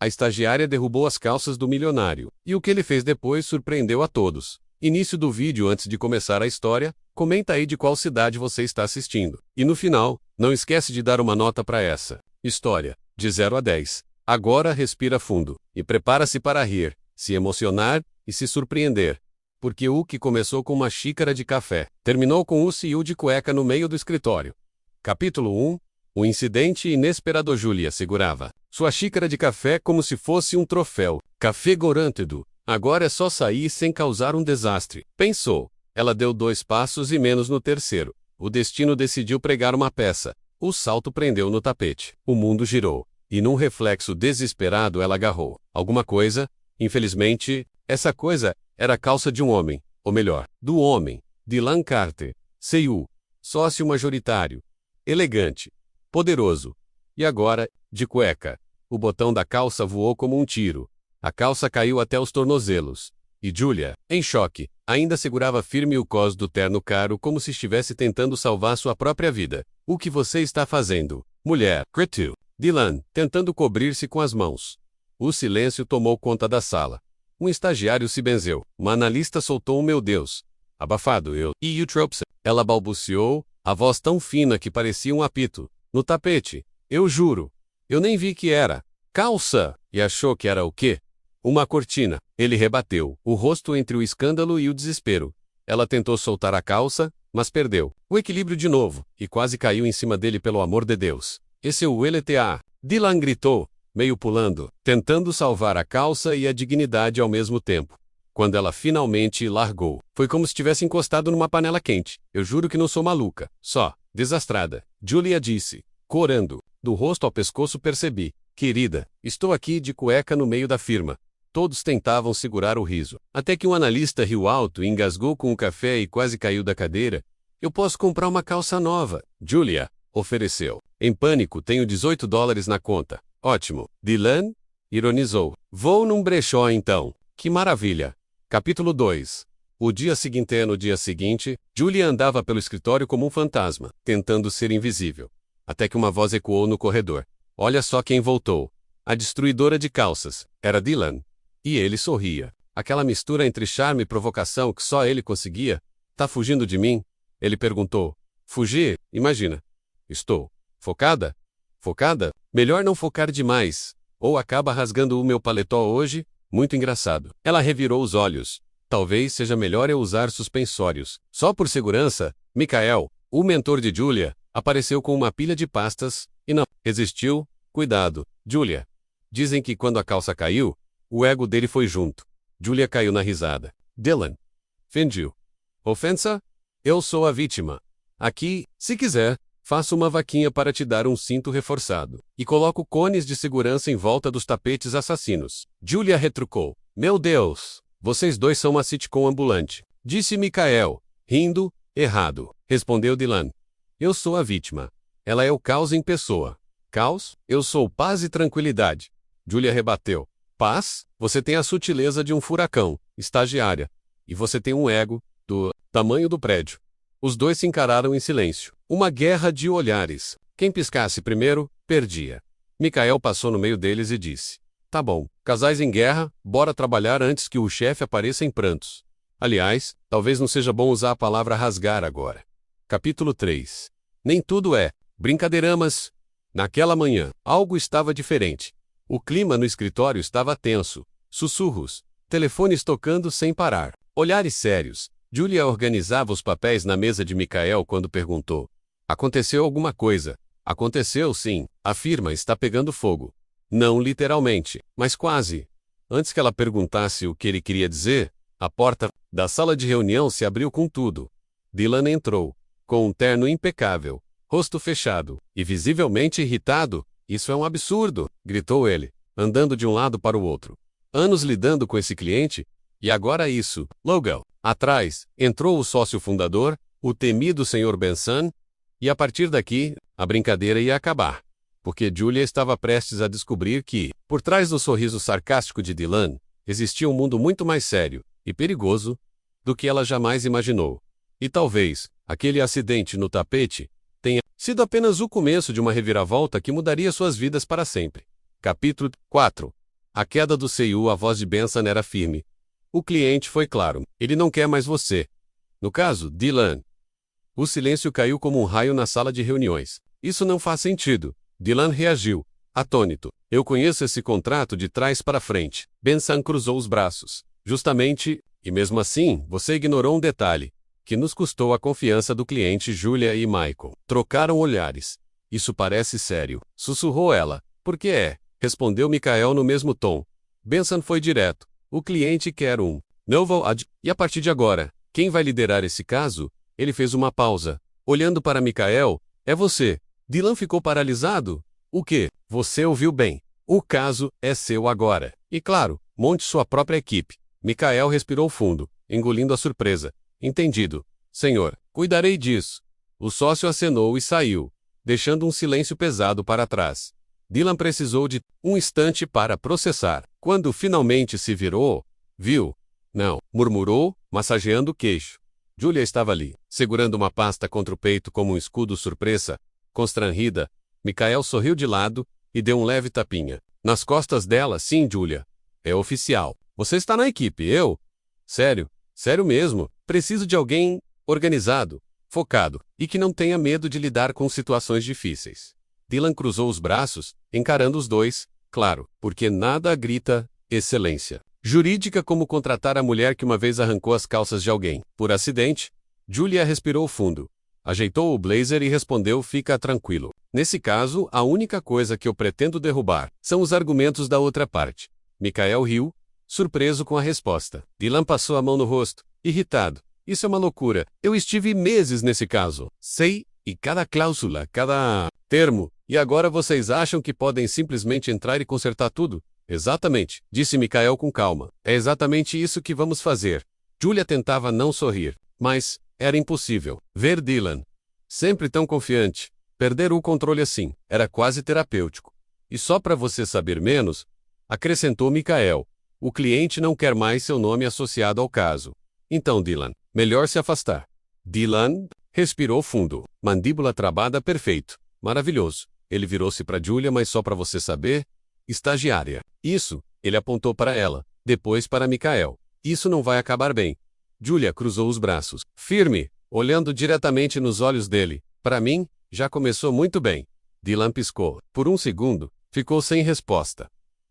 A estagiária derrubou as calças do milionário, e o que ele fez depois surpreendeu a todos. Início do vídeo. Antes de começar a história, comenta aí de qual cidade você está assistindo. E no final, não esquece de dar uma nota para essa história, de 0 a 10. Agora respira fundo, e prepara-se para rir, se emocionar e se surpreender. Porque o que começou com uma xícara de café, terminou com o CEO de cueca no meio do escritório. Capítulo 1. O incidente inesperado. Julia segurava sua xícara de café como se fosse um troféu. Café garantido. Agora é só sair sem causar um desastre, pensou. Ela deu 2 passos e menos no terceiro. O destino decidiu pregar uma peça. O salto prendeu no tapete. O mundo girou. E num reflexo desesperado ela agarrou alguma coisa. Infelizmente, essa coisa era a calça de um homem. Ou melhor, do homem. Dylan Carter. CEO. Sócio majoritário. Elegante. Poderoso. E agora, de cueca. O botão da calça voou como um tiro. A calça caiu até os tornozelos. E Julia, em choque, ainda segurava firme o cós do terno caro como se estivesse tentando salvar sua própria vida. O que você está fazendo, mulher? Gritou Dylan, tentando cobrir-se com as mãos. O silêncio tomou conta da sala. Um estagiário se benzeu. Uma analista soltou um meu Deus. Abafado eu. E Eutropes. Ela balbuciou, a voz tão fina que parecia um apito. No tapete. Eu juro. Eu nem vi que era. Calça! E achou que era o quê? Uma cortina. Ele rebateu, o rosto entre o escândalo e o desespero. Ela tentou soltar a calça, mas perdeu o equilíbrio de novo, e quase caiu em cima dele. Pelo amor de Deus. Esse é o LTA. Dylan gritou, meio pulando, tentando salvar a calça e a dignidade ao mesmo tempo. Quando ela finalmente largou, foi como se tivesse encostado numa panela quente. Eu juro que não sou maluca, só desastrada. Julia disse, corando. Do rosto ao pescoço percebi. Querida, estou aqui de cueca no meio da firma. Todos tentavam segurar o riso. Até que um analista riu alto e engasgou com o café e quase caiu da cadeira. Eu posso comprar uma calça nova. Julia ofereceu. Em pânico, tenho $18 na conta. Ótimo. Dylan ironizou. Vou num brechó então. Que maravilha. Capítulo 2. O dia seguinte. No dia seguinte, Julia andava pelo escritório como um fantasma, tentando ser invisível. Até que uma voz ecoou no corredor. Olha só quem voltou. A destruidora de calças. Era Dylan. E ele sorria. Aquela mistura entre charme e provocação que só ele conseguia. Tá fugindo de mim? Ele perguntou. Fugir? Imagina. Estou. Focada? Focada? Melhor não focar demais. Ou acaba rasgando o meu paletó hoje? Muito engraçado. Ela revirou os olhos. Talvez seja melhor eu usar suspensórios. Só por segurança, Michael, o mentor de Julia, apareceu com uma pilha de pastas, e não resistiu. Cuidado, Julia. Dizem que quando a calça caiu, o ego dele foi junto. Julia caiu na risada. Dylan. Fingiu. Ofensa? Eu sou a vítima. Aqui, se quiser, faço uma vaquinha para te dar um cinto reforçado. E coloco cones de segurança em volta dos tapetes assassinos. Julia retrucou. Meu Deus! Vocês dois são uma sitcom ambulante. Disse Michael, rindo. Errado. Respondeu Dylan. Eu sou a vítima. Ela é o caos em pessoa. Caos? Eu sou paz e tranquilidade. Julia rebateu. Paz? Você tem a sutileza de um furacão, estagiária. E você tem um ego, do tamanho do prédio. Os dois se encararam em silêncio. Uma guerra de olhares. Quem piscasse primeiro, perdia. Michael passou no meio deles e disse. Tá bom, casais em guerra, bora trabalhar antes que o chefe apareça em prantos. Aliás, talvez não seja bom usar a palavra rasgar agora. Capítulo 3. Nem tudo é brincadeiramas. Naquela manhã, algo estava diferente. O clima no escritório estava tenso. Sussurros, telefones tocando sem parar, olhares sérios. Julia organizava os papéis na mesa de Michael quando perguntou. Aconteceu alguma coisa? Aconteceu sim, a firma está pegando fogo. Não literalmente, mas quase. Antes que ela perguntasse o que ele queria dizer, a porta da sala de reunião se abriu com tudo. Dylan entrou, com um terno impecável, rosto fechado, e visivelmente irritado. Isso é um absurdo, gritou ele, andando de um lado para o outro. Anos lidando com esse cliente, e agora isso. Logo, atrás, entrou o sócio fundador, o temido Sr. Benson, e a partir daqui, a brincadeira ia acabar. Porque Julia estava prestes a descobrir que, por trás do sorriso sarcástico de Dylan, existia um mundo muito mais sério e perigoso do que ela jamais imaginou. E talvez, aquele acidente no tapete, tenha sido apenas o começo de uma reviravolta que mudaria suas vidas para sempre. Capítulo 4. A queda do CEO, a voz de Benson era firme. O cliente foi claro. Ele não quer mais você. No caso, Dylan. O silêncio caiu como um raio na sala de reuniões. Isso não faz sentido. Dylan reagiu, atônito. Eu conheço esse contrato de trás para frente. Benson cruzou os braços. Justamente, e mesmo assim, você ignorou um detalhe, que nos custou a confiança do cliente. Julia e Michael trocaram olhares. Isso parece sério, sussurrou ela. Por que é? Respondeu Michael no mesmo tom. Benson foi direto. O cliente quer um novo ad. E a partir de agora, quem vai liderar esse caso? Ele fez uma pausa. Olhando para Michael, é você. Dylan ficou paralisado. O quê? Você ouviu bem. O caso é seu agora. E claro, monte sua própria equipe. Michael respirou fundo, engolindo a surpresa. Entendido. Senhor, cuidarei disso. O sócio acenou e saiu, deixando um silêncio pesado para trás. Dylan precisou de um instante para processar. Quando finalmente se virou, viu. Não, murmurou, massageando o queixo. Julia estava ali, segurando uma pasta contra o peito como um escudo surpresa. Constrangida, Michael sorriu de lado e deu um leve tapinha nas costas dela. Sim, Julia. É oficial. Você está na equipe, eu? Sério, sério mesmo. Preciso de alguém organizado, focado e que não tenha medo de lidar com situações difíceis. Dylan cruzou os braços, encarando os dois, claro, porque nada grita excelência jurídica como contratar a mulher que uma vez arrancou as calças de alguém, por acidente. Julia respirou fundo, ajeitou o blazer e respondeu: fica tranquilo. Nesse caso, a única coisa que eu pretendo derrubar são os argumentos da outra parte. Michael riu, surpreso com a resposta. Dylan passou a mão no rosto, irritado. Isso é uma loucura. Eu estive meses nesse caso. Sei, e cada cláusula, cada termo. E agora vocês acham que podem simplesmente entrar e consertar tudo? Exatamente, disse Michael com calma. É exatamente isso que vamos fazer. Julia tentava não sorrir, mas era impossível. Ver Dylan, sempre tão confiante, perder o controle assim, era quase terapêutico. E só para você saber menos, acrescentou Michael, o cliente não quer mais seu nome associado ao caso. Então, Dylan, melhor se afastar. Dylan respirou fundo, mandíbula travada. Perfeito. Maravilhoso. Ele virou-se para Julia. Mas só para você saber, estagiária. Isso, ele apontou para ela, depois para Michael. Isso não vai acabar bem. Julia cruzou os braços, firme, olhando diretamente nos olhos dele. Para mim, já começou muito bem. Dylan piscou. Por um segundo, ficou sem resposta.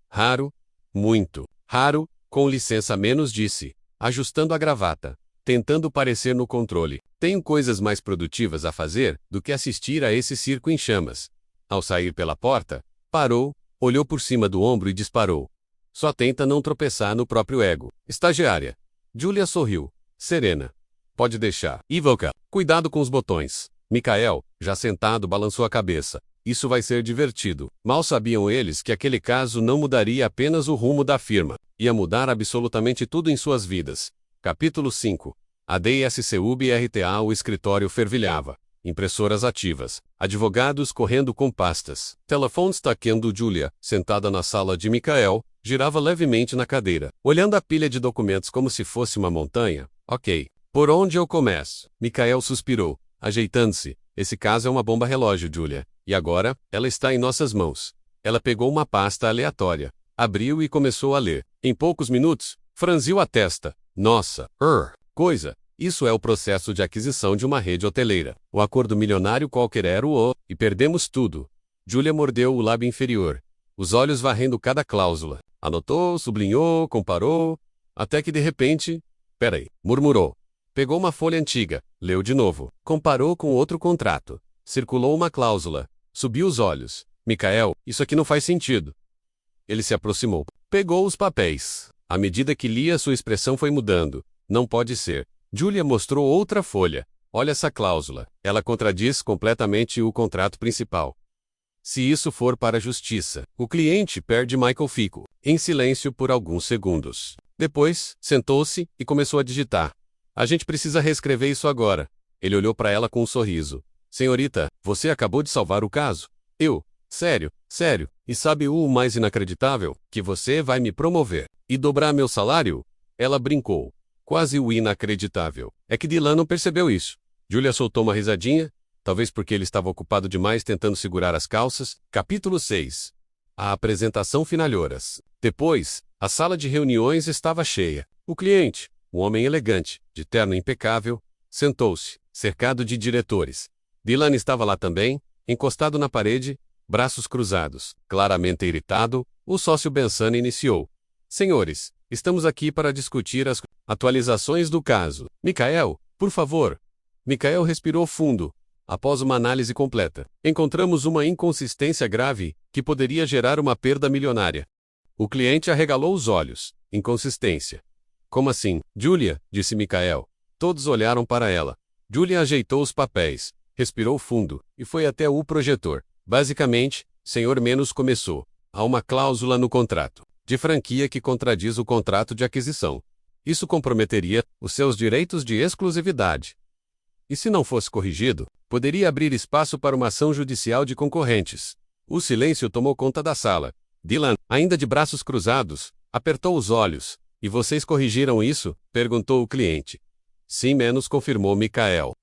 Raro, muito raro, com licença menos, disse, ajustando a gravata, tentando parecer no controle. Tenho coisas mais produtivas a fazer do que assistir a esse circo em chamas. Ao sair pela porta, parou, olhou por cima do ombro e disparou. Só tenta não tropeçar no próprio ego. Estagiária. Julia sorriu, serena. Pode deixar. Ivanka, cuidado com os botões. Michael, já sentado, balançou a cabeça. Isso vai ser divertido. Mal sabiam eles que aquele caso não mudaria apenas o rumo da firma. Ia mudar absolutamente tudo em suas vidas. Capítulo 5. A DSCUB RTA. O escritório fervilhava. Impressoras ativas. Advogados correndo com pastas. Telefones taqueando. Julia, sentada na sala de Michael, girava levemente na cadeira, olhando a pilha de documentos como se fosse uma montanha. Ok. Por onde eu começo? Michael suspirou, ajeitando-se. Esse caso é uma bomba relógio, Julia. E agora, ela está em nossas mãos. Ela pegou uma pasta aleatória, abriu e começou a ler. Em poucos minutos, franziu a testa. Nossa, coisa. Isso é o processo de aquisição de uma rede hoteleira. O acordo milionário qualquer era e perdemos tudo. Julia mordeu o lábio inferior, os olhos varrendo cada cláusula. Anotou, sublinhou, comparou, até que de repente... Peraí, murmurou. Pegou uma folha antiga, leu de novo, comparou com outro contrato, circulou uma cláusula, subiu os olhos. Michael, isso aqui não faz sentido. Ele se aproximou, pegou os papéis. À medida que lia, sua expressão foi mudando. Não pode ser. Julia mostrou outra folha. Olha essa cláusula. Ela contradiz completamente o contrato principal. Se isso for para a justiça, o cliente perde. Michael ficou em silêncio por alguns segundos. Depois, sentou-se e começou a digitar. A gente precisa reescrever isso agora. Ele olhou para ela com um sorriso. Senhorita, você acabou de salvar o caso. Eu? Sério, sério. E sabe o mais inacreditável? Que você vai me promover e dobrar meu salário? Ela brincou. Quase o inacreditável. É que Dylan não percebeu isso. Julia soltou uma risadinha, talvez porque ele estava ocupado demais tentando segurar as calças. Capítulo 6. A apresentação finalhoras. Depois, a sala de reuniões estava cheia. O cliente, um homem elegante, de terno impecável, sentou-se, cercado de diretores. Dylan estava lá também, encostado na parede, braços cruzados. Claramente irritado, o sócio Benson iniciou. Senhores, estamos aqui para discutir as atualizações do caso. Michael, por favor. Michael respirou fundo. Após uma análise completa, encontramos uma inconsistência grave que poderia gerar uma perda milionária. O cliente arregalou os olhos. Inconsistência. Como assim? Julia, disse Michael. Todos olharam para ela. Julia ajeitou os papéis, respirou fundo e foi até o projetor. Basicamente, Sr. Menos começou. Há uma cláusula no contrato de franquia que contradiz o contrato de aquisição. Isso comprometeria os seus direitos de exclusividade. E se não fosse corrigido, poderia abrir espaço para uma ação judicial de concorrentes. O silêncio tomou conta da sala. Dylan, ainda de braços cruzados, apertou os olhos. E vocês corrigiram isso? Perguntou o cliente. Sim, menos, confirmou Michael.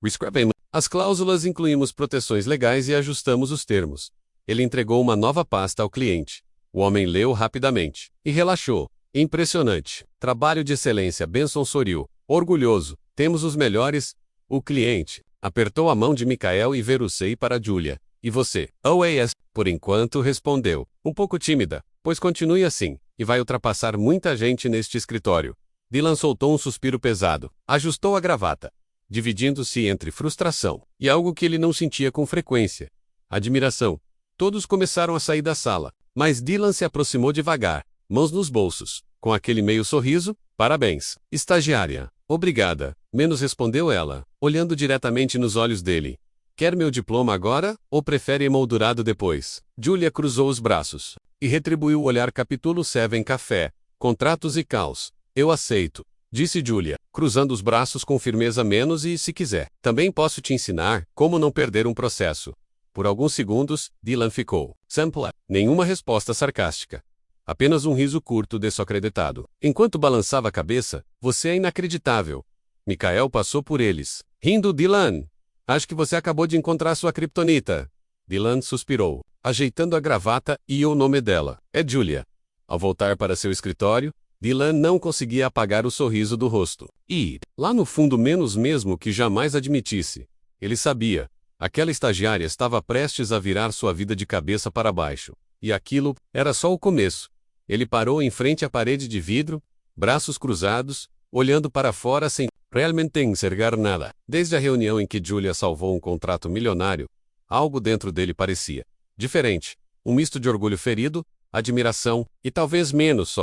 As cláusulas incluímos proteções legais e ajustamos os termos. Ele entregou uma nova pasta ao cliente. O homem leu rapidamente e relaxou. Impressionante. Trabalho de excelência, Benson sorriu. Orgulhoso. Temos os melhores. O cliente apertou a mão de Michael e verucei para Julia. E você? OAS, por enquanto, respondeu, um pouco tímida, pois continue assim, e vai ultrapassar muita gente neste escritório. Dylan soltou um suspiro pesado, ajustou a gravata, dividindo-se entre frustração e algo que ele não sentia com frequência. Admiração. Todos começaram a sair da sala, mas Dylan se aproximou devagar, mãos nos bolsos, com aquele meio sorriso. Parabéns, estagiária. Obrigada, menos respondeu ela, olhando diretamente nos olhos dele. Quer meu diploma agora, ou prefere emoldurado depois? Julia cruzou os braços e retribuiu o olhar. Capítulo 7 Café, contratos e caos. Eu aceito, disse Julia, cruzando os braços com firmeza. Menos e, se quiser, também posso te ensinar como não perder um processo. Por alguns segundos, Dylan ficou. Sample. Nenhuma resposta sarcástica. Apenas um riso curto desacreditado. Enquanto balançava a cabeça, você é inacreditável. Michael passou por eles. Rindo, Dylan. Acho que você acabou de encontrar sua criptonita. Dylan suspirou, ajeitando a gravata e o nome dela. É Julia. Ao voltar para seu escritório, Dylan não conseguia apagar o sorriso do rosto. E, lá no fundo, menos mesmo que jamais admitisse, ele sabia. Aquela estagiária estava prestes a virar sua vida de cabeça para baixo. E aquilo era só o começo. Ele parou em frente à parede de vidro, braços cruzados, olhando para fora sem realmente enxergar nada. Desde a reunião em que Julia salvou um contrato milionário, algo dentro dele parecia diferente. Um misto de orgulho ferido, admiração e talvez menos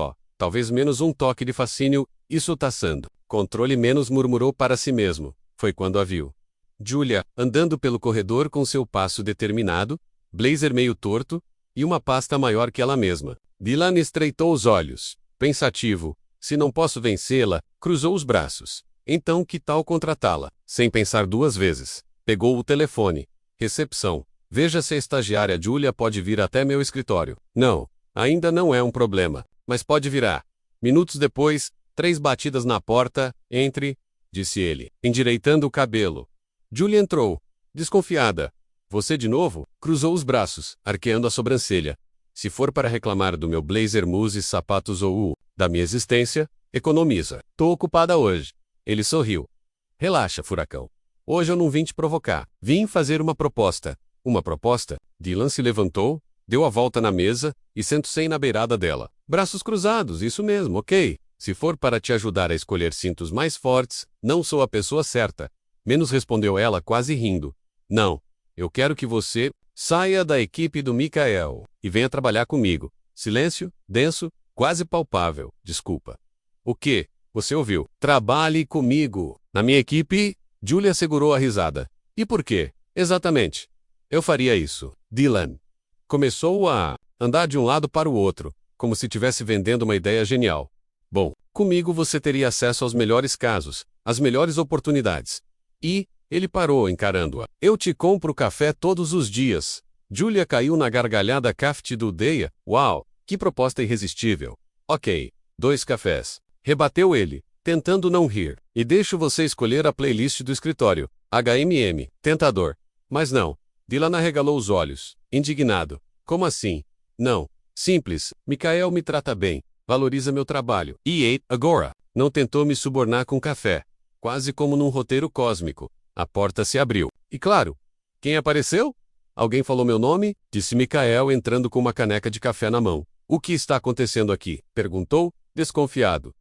um toque de fascínio. Isso tá sendo. Controle, menos murmurou para si mesmo. Foi quando a viu. Julia, andando pelo corredor com seu passo determinado, blazer meio torto, e uma pasta maior que ela mesma. Dylan estreitou os olhos. Pensativo. Se não posso vencê-la, cruzou os braços. Então que tal contratá-la? Sem pensar duas vezes. Pegou o telefone. Recepção. Veja se a estagiária Julia pode vir até meu escritório. Não, ainda não é um problema, mas pode virar. Minutos depois, 3 batidas na porta. Entre, disse ele, endireitando o cabelo. Julia entrou, desconfiada. Você de novo? Cruzou os braços, arqueando a sobrancelha. Se for para reclamar do meu blazer mousse e sapatos ou da minha existência, economiza. Tô ocupada hoje. Ele sorriu. Relaxa, furacão. Hoje eu não vim te provocar. Vim fazer uma proposta. Uma proposta? Dylan se levantou, deu a volta na mesa e sentou-se na beirada dela. Braços cruzados, isso mesmo, ok. Se for para te ajudar a escolher cintos mais fortes, não sou a pessoa certa. Menos respondeu ela, quase rindo. Não. Eu quero que você saia da equipe do Michael e venha trabalhar comigo. Silêncio, denso, quase palpável. Desculpa. O quê? Você ouviu? Trabalhe comigo. Na minha equipe? Julia segurou a risada. E por quê? Exatamente. Eu faria isso. Dylan começou a andar de um lado para o outro, como se estivesse vendendo uma ideia genial. Bom, comigo você teria acesso aos melhores casos, às melhores oportunidades. E ele parou encarando-a. Eu te compro café todos os dias. Julia caiu na gargalhada caft do Deia. Uau, que proposta irresistível. Ok, 2 cafés. Rebateu ele, tentando não rir. E deixo você escolher a playlist do escritório. HMM. Tentador. Mas não. Dylan arregalou os olhos, indignado. Como assim? Não. Simples, Michael me trata bem, valoriza meu trabalho. E agora, não tentou me subornar com café. Quase como num roteiro cósmico. A porta se abriu. E claro, quem apareceu? Alguém falou meu nome? Disse Michael entrando com uma caneca de café na mão. O que está acontecendo aqui? Perguntou, desconfiado.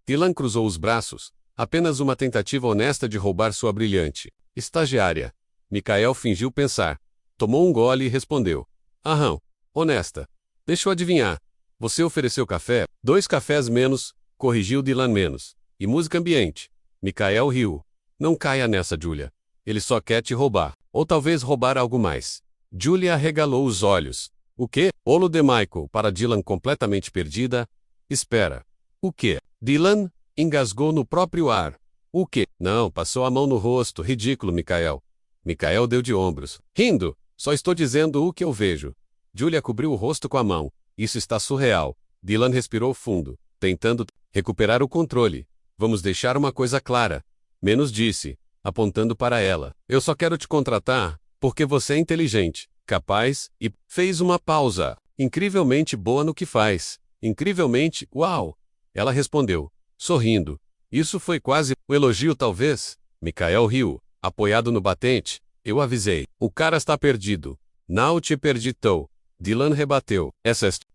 Dylan cruzou os braços. Apenas uma tentativa honesta de roubar sua brilhante estagiária. Michael fingiu pensar. Tomou um gole e respondeu. Aham, honesta. Deixa eu adivinhar. Você ofereceu café? 2 cafés menos, corrigiu Dylan menos. E música ambiente. Michael riu. Não caia nessa, Julia. Ele só quer te roubar. Ou talvez roubar algo mais. Julia arregalou os olhos. O quê? Olo de Michael, para Dylan completamente perdida. Espera. O quê? Dylan engasgou no próprio ar. O quê? Não, passou a mão no rosto. Ridículo, Michael. Michael deu de ombros. Rindo. Só estou dizendo o que eu vejo. Julia cobriu o rosto com a mão. Isso está surreal. Dylan respirou fundo, tentando recuperar o controle. Vamos deixar uma coisa clara. Menos disse, apontando para ela. Eu só quero te contratar, porque você é inteligente, capaz, e fez uma pausa. Incrivelmente boa no que faz. Incrivelmente, uau! Ela respondeu, sorrindo. Isso foi quase um elogio, talvez? Michael riu, apoiado no batente. Eu avisei. O cara está perdido. Não te perditou. Dylan rebateu.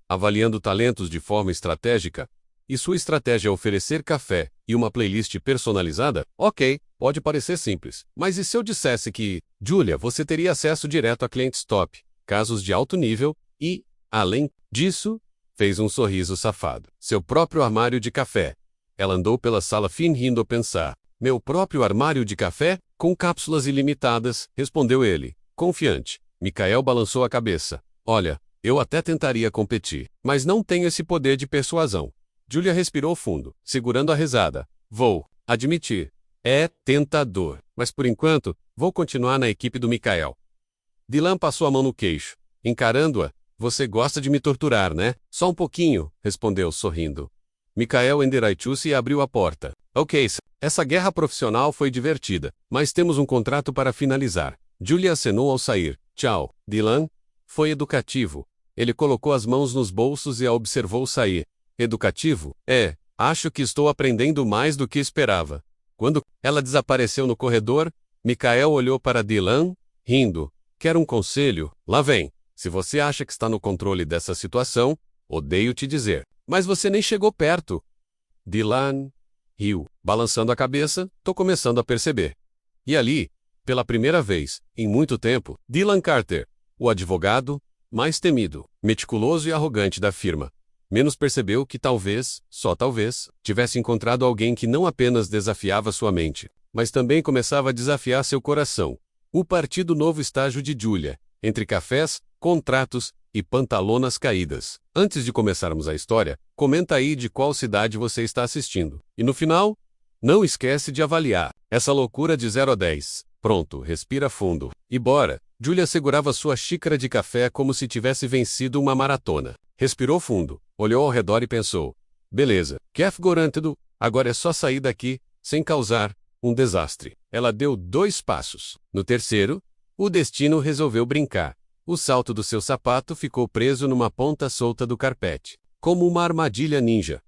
Avaliando talentos de forma estratégica. E sua estratégia é oferecer café e uma playlist personalizada? Ok, pode parecer simples. Mas e se eu dissesse que, Julia, você teria acesso direto a clientes top, casos de alto nível e, além disso, fez um sorriso safado. Seu próprio armário de café. Ela andou pela sala fingindo a pensar. Meu próprio armário de café? Com cápsulas ilimitadas, respondeu ele, confiante. Michael balançou a cabeça. Olha, eu até tentaria competir, mas não tenho esse poder de persuasão. Julia respirou fundo, segurando a risada. Vou admitir. É tentador, mas por enquanto, vou continuar na equipe do Michael. Dylan passou a mão no queixo, encarando-a. Você gosta de me torturar, né? Só um pouquinho, respondeu sorrindo. Michael enderaitou-se e abriu a porta. Ok, essa guerra profissional foi divertida, mas temos um contrato para finalizar. Julia acenou ao sair. Tchau, Dylan. Foi educativo. Ele colocou as mãos nos bolsos e a observou sair. Educativo? É, acho que estou aprendendo mais do que esperava. Quando ela desapareceu no corredor, Michael olhou para Dylan, rindo. Quer um conselho? Lá vem. Se você acha que está no controle dessa situação, odeio te dizer. Mas você nem chegou perto. Dylan riu, balançando a cabeça, tô começando a perceber. E ali, pela primeira vez, em muito tempo, Dylan Carter, o advogado, mais temido, meticuloso e arrogante da firma, menos percebeu que talvez, só talvez, tivesse encontrado alguém que não apenas desafiava sua mente, mas também começava a desafiar seu coração. O partido novo estágio de Julia, entre cafés, contratos e pantalonas caídas. Antes de começarmos a história, comenta aí de qual cidade você está assistindo. E no final, não esquece de avaliar essa loucura de 0 a 10. Pronto, respira fundo. E bora! Julia segurava sua xícara de café como se tivesse vencido uma maratona. Respirou fundo, olhou ao redor e pensou. Beleza, Kef garantido, agora é só sair daqui, sem causar um desastre. Ela deu 2 passos. No terceiro, o destino resolveu brincar. O salto do seu sapato ficou preso numa ponta solta do carpete, como uma armadilha ninja.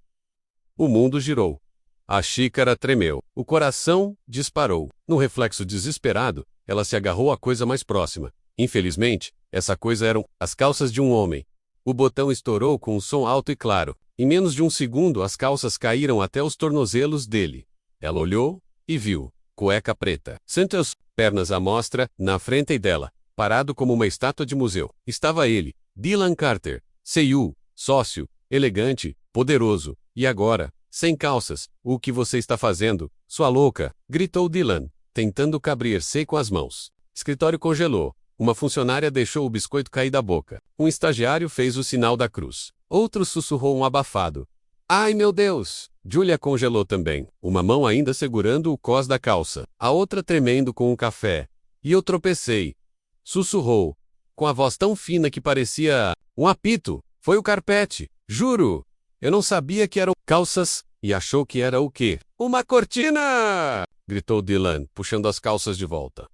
O mundo girou. A xícara tremeu. O coração disparou. Num reflexo desesperado, ela se agarrou à coisa mais próxima. Infelizmente, essa coisa eram as calças de um homem. O botão estourou com um som alto e claro. Em menos de um segundo, as calças caíram até os tornozelos dele. Ela olhou e viu. Cueca preta. Sente as pernas à mostra, na frente dela. Parado como uma estátua de museu. Estava ele, Dylan Carter, CEO, sócio, elegante, poderoso. E agora, sem calças, o que você está fazendo, sua louca? Gritou Dylan, tentando cabrir-se com as mãos. Escritório congelou. Uma funcionária deixou o biscoito cair da boca. Um estagiário fez o sinal da cruz. Outro sussurrou um abafado. Ai meu Deus! Julia congelou também, uma mão ainda segurando o cós da calça, a outra tremendo com um café. E eu tropecei. Sussurrou, com a voz tão fina que parecia um apito. Foi o carpete, juro! Eu não sabia que eram calças, e achou que era o quê? Uma cortina! Gritou Dylan, puxando as calças de volta.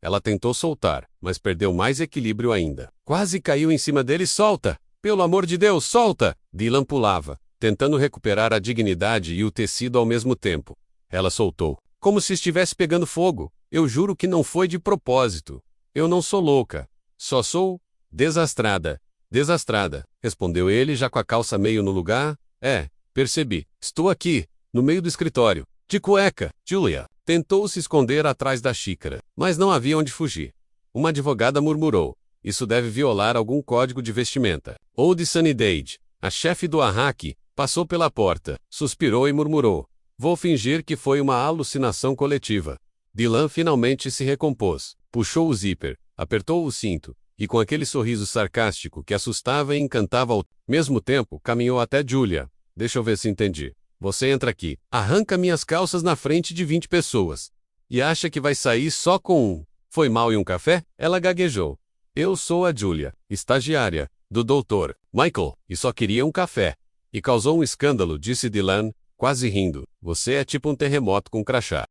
Ela tentou soltar, mas perdeu mais equilíbrio ainda. Quase caiu em cima dele solta. Pelo amor de Deus, solta! Dylan pulava, tentando recuperar a dignidade e o tecido ao mesmo tempo. Ela soltou, como se estivesse pegando fogo. Eu juro que não foi de propósito. Eu não sou louca. Só sou desastrada. Desastrada, respondeu ele já com a calça meio no lugar. Percebi. Estou aqui, no meio do escritório. De cueca. Julia tentou se esconder atrás da xícara, mas não havia onde fugir. Uma advogada murmurou. Isso deve violar algum código de vestimenta. Ou de Sunnydade, a chefe do Arraque, passou pela porta, suspirou e murmurou. Vou fingir que foi uma alucinação coletiva. Dylan finalmente se recompôs, puxou o zíper, apertou o cinto, e com aquele sorriso sarcástico que assustava e encantava ao mesmo tempo, caminhou até Julia. Deixa eu ver se entendi. Você entra aqui, arranca minhas calças na frente de 20 pessoas. E acha que vai sair só com um. Foi mal e um café? Ela gaguejou. Eu sou a Julia, estagiária, do Dr. Michael, e só queria um café. E causou um escândalo, disse Dylan, quase rindo. Você é tipo um terremoto com crachá.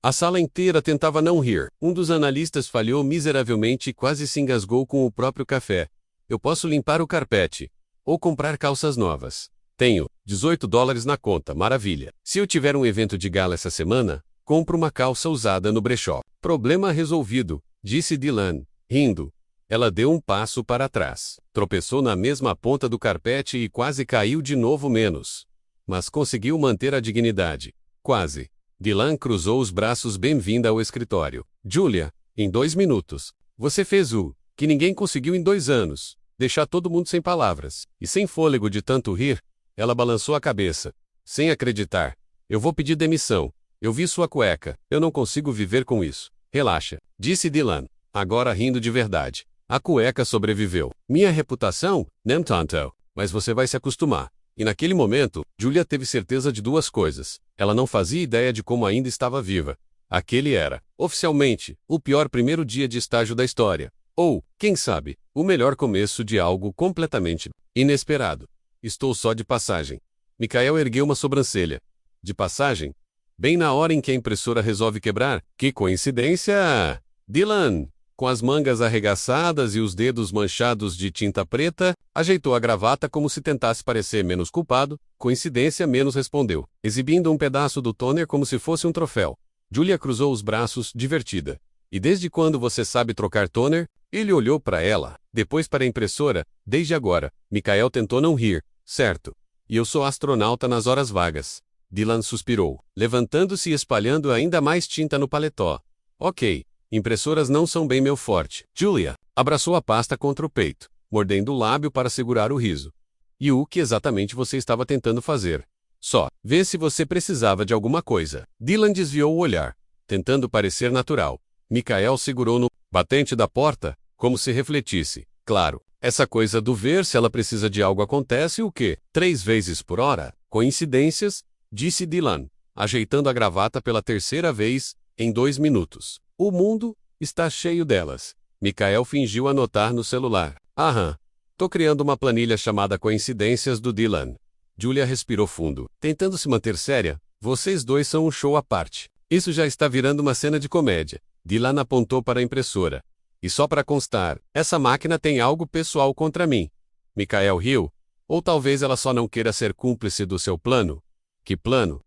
A sala inteira tentava não rir. Um dos analistas falhou miseravelmente e quase se engasgou com o próprio café. Eu posso limpar o carpete. Ou comprar calças novas. Tenho $18 na conta, maravilha. Se eu tiver um evento de gala essa semana, compro uma calça usada no brechó. Problema resolvido, disse Dylan, rindo. Ela deu um passo para trás, tropeçou na mesma ponta do carpete e quase caiu de novo menos. Mas conseguiu manter a dignidade. Quase. Dylan cruzou os braços. Bem-vinda ao escritório. Julia, em 2 minutos. Você fez o que ninguém conseguiu em 2 anos. Deixar todo mundo sem palavras. E sem fôlego de tanto rir, ela balançou a cabeça. Sem acreditar. Eu vou pedir demissão. Eu vi sua cueca. Eu não consigo viver com isso. Relaxa, disse Dylan, agora rindo de verdade. A cueca sobreviveu. Minha reputação? Nem tanto. Mas você vai se acostumar. E naquele momento, Julia teve certeza de 2 coisas. Ela não fazia ideia de como ainda estava viva. Aquele era, oficialmente, o pior primeiro dia de estágio da história. Ou, quem sabe, o melhor começo de algo completamente inesperado. Estou só de passagem. Michael ergueu uma sobrancelha. De passagem? Bem na hora em que a impressora resolve quebrar. Que coincidência! Dylan, com as mangas arregaçadas e os dedos manchados de tinta preta, ajeitou a gravata como se tentasse parecer menos culpado. Coincidência, menos respondeu, exibindo um pedaço do toner como se fosse um troféu. Julia cruzou os braços, divertida. E desde quando você sabe trocar toner? Ele olhou para ela, depois para a impressora. Desde agora. Michael tentou não rir. Certo. E eu sou astronauta nas horas vagas. Dylan suspirou, levantando-se e espalhando ainda mais tinta no paletó. Ok. Impressoras não são bem meu forte. Julia abraçou a pasta contra o peito, mordendo o lábio para segurar o riso. E o que exatamente você estava tentando fazer? Só ver se você precisava de alguma coisa. Dylan desviou o olhar, tentando parecer natural. Michael segurou no batente da porta, como se refletisse. Claro, essa coisa do ver se ela precisa de algo acontece o quê? 3 vezes por hora? Coincidências? Disse Dylan, ajeitando a gravata pela 3ª vez, em 2 minutos. O mundo está cheio delas. Michael fingiu anotar no celular. Aham. Tô criando uma planilha chamada Coincidências do Dylan. Julia respirou fundo, tentando se manter séria. Vocês dois são um show à parte. Isso já está virando uma cena de comédia. Dylan apontou para a impressora. E só para constar, essa máquina tem algo pessoal contra mim. Michael riu. Ou talvez ela só não queira ser cúmplice do seu plano. Que plano?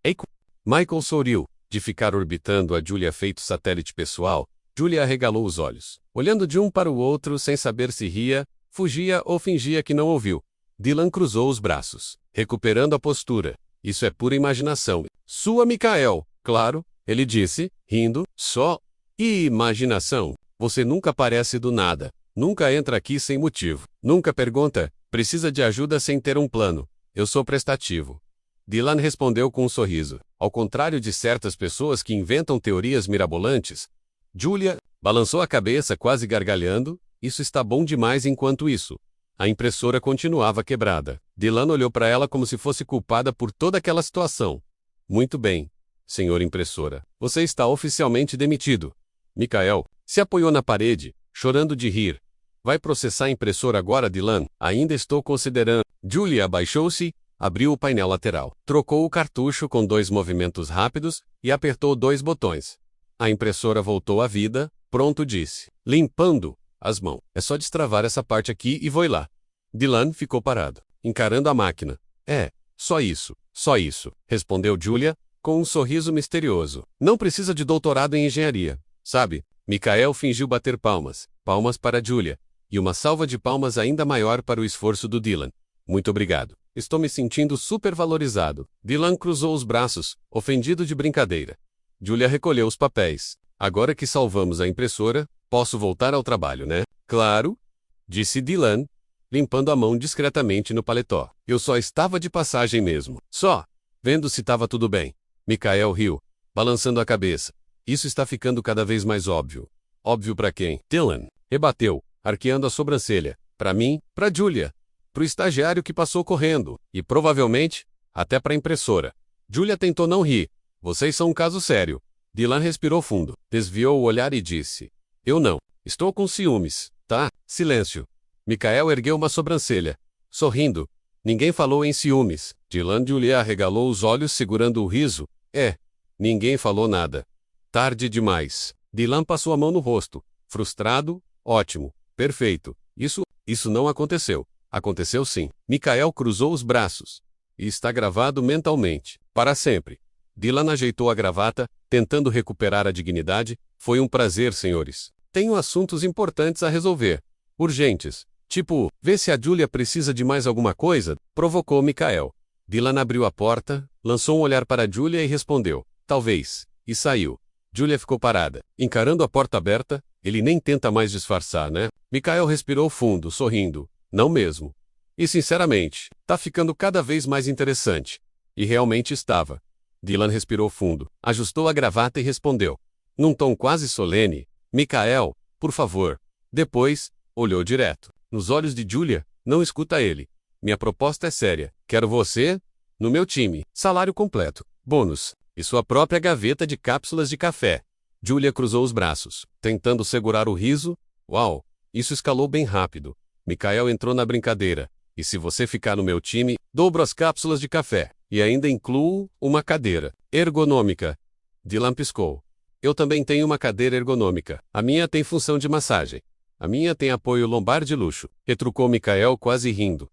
Michael sorriu. De ficar orbitando a Julia feito satélite pessoal, Julia arregalou os olhos, olhando de um para o outro sem saber se ria, fugia ou fingia que não ouviu. Dylan cruzou os braços, recuperando a postura. Isso é pura imaginação. Sua, Michael. Claro, ele disse, rindo. Só imaginação. Você nunca aparece do nada. Nunca entra aqui sem motivo. Nunca pergunta, precisa de ajuda sem ter um plano. Eu sou prestativo. Dylan respondeu com um sorriso. Ao contrário de certas pessoas que inventam teorias mirabolantes, Julia balançou a cabeça quase gargalhando. Isso está bom demais enquanto isso. A impressora continuava quebrada. Dylan olhou para ela como se fosse culpada por toda aquela situação. Muito bem, senhor impressora. Você está oficialmente demitido. Michael se apoiou na parede, chorando de rir. Vai processar a impressora agora, Dylan? Ainda estou considerando. Julia abaixou-se, abriu o painel lateral, trocou o cartucho com 2 movimentos rápidos e apertou 2 botões. A impressora voltou à vida. Pronto, disse, limpando as mãos. É só destravar essa parte aqui e vou lá. Dylan ficou parado, encarando a máquina. Só isso, respondeu Julia, com um sorriso misterioso. Não precisa de doutorado em engenharia, sabe? Michael fingiu bater palmas para Julia, e uma salva de palmas ainda maior para o esforço do Dylan. Muito obrigado. Estou me sentindo supervalorizado. Dylan cruzou os braços, ofendido de brincadeira. Julia recolheu os papéis. Agora que salvamos a impressora, posso voltar ao trabalho, né? Claro, disse Dylan, limpando a mão discretamente no paletó. Eu só estava de passagem mesmo. Só, vendo se estava tudo bem. Michael riu, balançando a cabeça. Isso está ficando cada vez mais óbvio. Óbvio para quem? Dylan rebateu, arqueando a sobrancelha. Para mim, para Julia, pro estagiário que passou correndo, e provavelmente, até para a impressora. Julia tentou não rir. Vocês são um caso sério. Dylan respirou fundo, desviou o olhar e disse. Eu não. Estou com ciúmes, tá? Silêncio. Michael ergueu uma sobrancelha, sorrindo. Ninguém falou em ciúmes. Dylan Julia arregalou os olhos segurando o riso. Ninguém falou nada. Tarde demais. Dylan passou a mão no rosto. Frustrado? Ótimo. Perfeito. Isso não aconteceu. Aconteceu sim. Michael cruzou os braços. E está gravado mentalmente. Para sempre. Dylan ajeitou a gravata, tentando recuperar a dignidade. Foi um prazer, senhores. Tenho assuntos importantes a resolver. Urgentes. Tipo, vê se a Julia precisa de mais alguma coisa, provocou Michael. Dylan abriu a porta, lançou um olhar para Julia e respondeu. Talvez. E saiu. Julia ficou parada, encarando a porta aberta. Ele nem tenta mais disfarçar, né? Michael respirou fundo, sorrindo. Não mesmo. E sinceramente, tá ficando cada vez mais interessante. E realmente estava. Dylan respirou fundo, ajustou a gravata e respondeu. Num tom quase solene. Michael, por favor. Depois, olhou direto nos olhos de Julia. Não escuta ele. Minha proposta é séria. Quero você no meu time. Salário completo. Bônus. E sua própria gaveta de cápsulas de café. Julia cruzou os braços, tentando segurar o riso. Uau, isso escalou bem rápido. Michael entrou na brincadeira. E se você ficar no meu time, dobro as cápsulas de café. E ainda incluo uma cadeira ergonômica. Dylan piscou. Eu também tenho uma cadeira ergonômica. A minha tem função de massagem. A minha tem apoio lombar de luxo. Retrucou Michael quase rindo.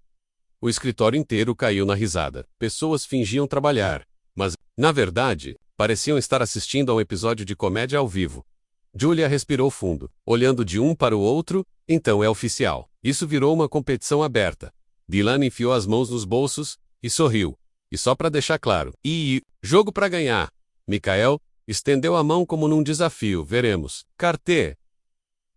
O escritório inteiro caiu na risada. Pessoas fingiam trabalhar. Mas, na verdade, pareciam estar assistindo a um episódio de comédia ao vivo. Julia respirou fundo, olhando de um para o outro. Então é oficial. Isso virou uma competição aberta. Dylan enfiou as mãos nos bolsos e sorriu. E só para deixar claro. Jogo para ganhar. Michael estendeu a mão como num desafio. Veremos. Cartê.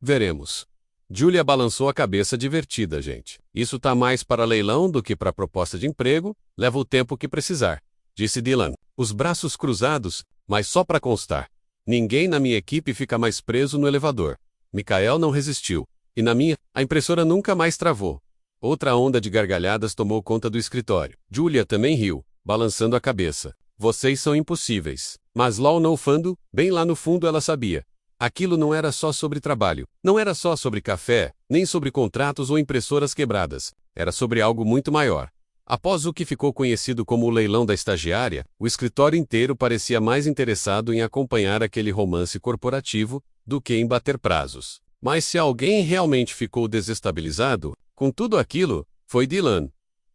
Veremos. Julia balançou a cabeça divertida, gente. Isso tá mais para leilão do que para proposta de emprego. Leva o tempo que precisar. Disse Dylan, os braços cruzados, mas só para constar. Ninguém na minha equipe fica mais preso no elevador. Michael não resistiu. E na minha, a impressora nunca mais travou. Outra onda de gargalhadas tomou conta do escritório. Julia também riu, balançando a cabeça. Vocês são impossíveis. Mas Law no Fundo, bem lá no fundo ela sabia. Aquilo não era só sobre trabalho. Não era só sobre café, nem sobre contratos ou impressoras quebradas. Era sobre algo muito maior. Após o que ficou conhecido como o leilão da estagiária, o escritório inteiro parecia mais interessado em acompanhar aquele romance corporativo do que em bater prazos. Mas se alguém realmente ficou desestabilizado com tudo aquilo, foi Dylan.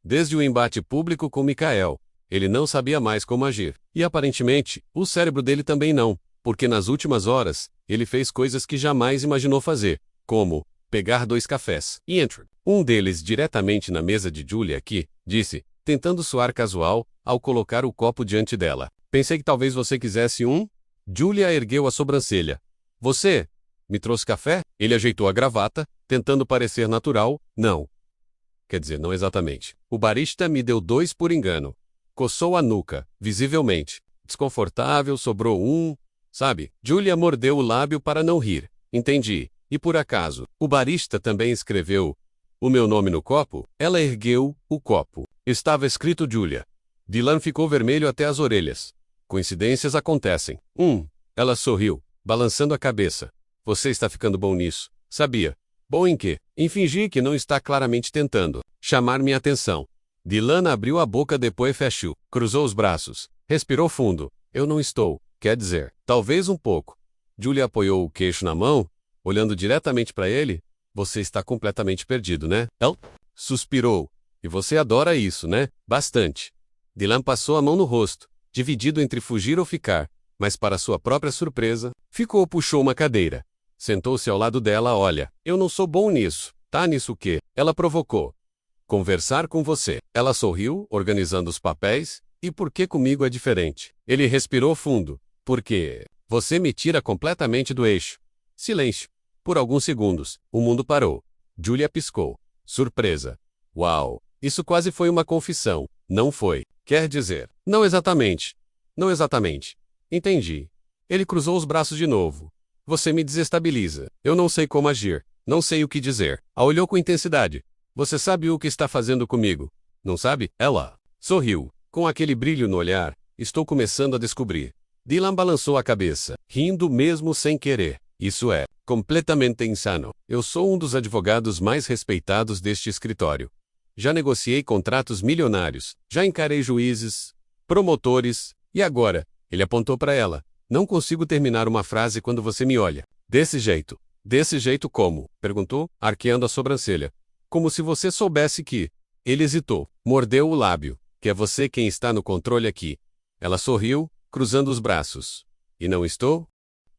Desde o embate público com Michael, ele não sabia mais como agir. E aparentemente, o cérebro dele também não, porque nas últimas horas, ele fez coisas que jamais imaginou fazer, como pegar 2 cafés e entrar um deles diretamente na mesa de Julia aqui, disse, tentando soar casual, ao colocar o copo diante dela. Pensei que talvez você quisesse um? Julia ergueu a sobrancelha. Você me trouxe café? Ele ajeitou a gravata, tentando parecer natural. Não. Quer dizer, não exatamente. O barista me deu 2 por engano. Coçou a nuca, visivelmente. Desconfortável, sobrou um. Sabe? Julia mordeu o lábio para não rir. Entendi. E por acaso, o barista também escreveu o meu nome no copo? Ela ergueu o copo. Estava escrito Julia. Dylan ficou vermelho até as orelhas. Coincidências acontecem. Ela sorriu, balançando a cabeça. Você está ficando bom nisso. Sabia. Bom em quê? Em fingir que não está claramente tentando chamar minha atenção. Dylan abriu a boca depois fechou. Cruzou os braços. Respirou fundo. Eu não estou. Quer dizer, talvez um pouco. Julia apoiou o queixo na mão, olhando diretamente para ele. Você está completamente perdido, né? Suspirou. E você adora isso, né? Bastante. Dylan passou a mão no rosto, dividido entre fugir ou ficar, mas para sua própria surpresa, ficou. Puxou uma cadeira. Sentou-se ao lado dela. Olha, eu não sou bom nisso. Tá nisso o quê? Ela provocou. Conversar com você. Ela sorriu, organizando os papéis. E por que comigo é diferente? Ele respirou fundo. Porque você me tira completamente do eixo. Silêncio. Por alguns segundos, o mundo parou. Julia piscou. Surpresa. Uau! Isso quase foi uma confissão. Não foi. Quer dizer, não exatamente. Não exatamente. Entendi. Ele cruzou os braços de novo. Você me desestabiliza. Eu não sei como agir. Não sei o que dizer. A olhou com intensidade. Você sabe o que está fazendo comigo? Não sabe? Ela sorriu. Com aquele brilho no olhar, estou começando a descobrir. Dylan balançou a cabeça, rindo mesmo sem querer. Isso é completamente insano. Eu sou um dos advogados mais respeitados deste escritório. Já negociei contratos milionários, já encarei juízes, promotores, e agora, ele apontou para ela. Não consigo terminar uma frase quando você me olha. Desse jeito. Desse jeito como? Perguntou, arqueando a sobrancelha. Como se você soubesse que... Ele hesitou, mordeu o lábio. Que é você quem está no controle aqui. Ela sorriu, cruzando os braços. E não estou?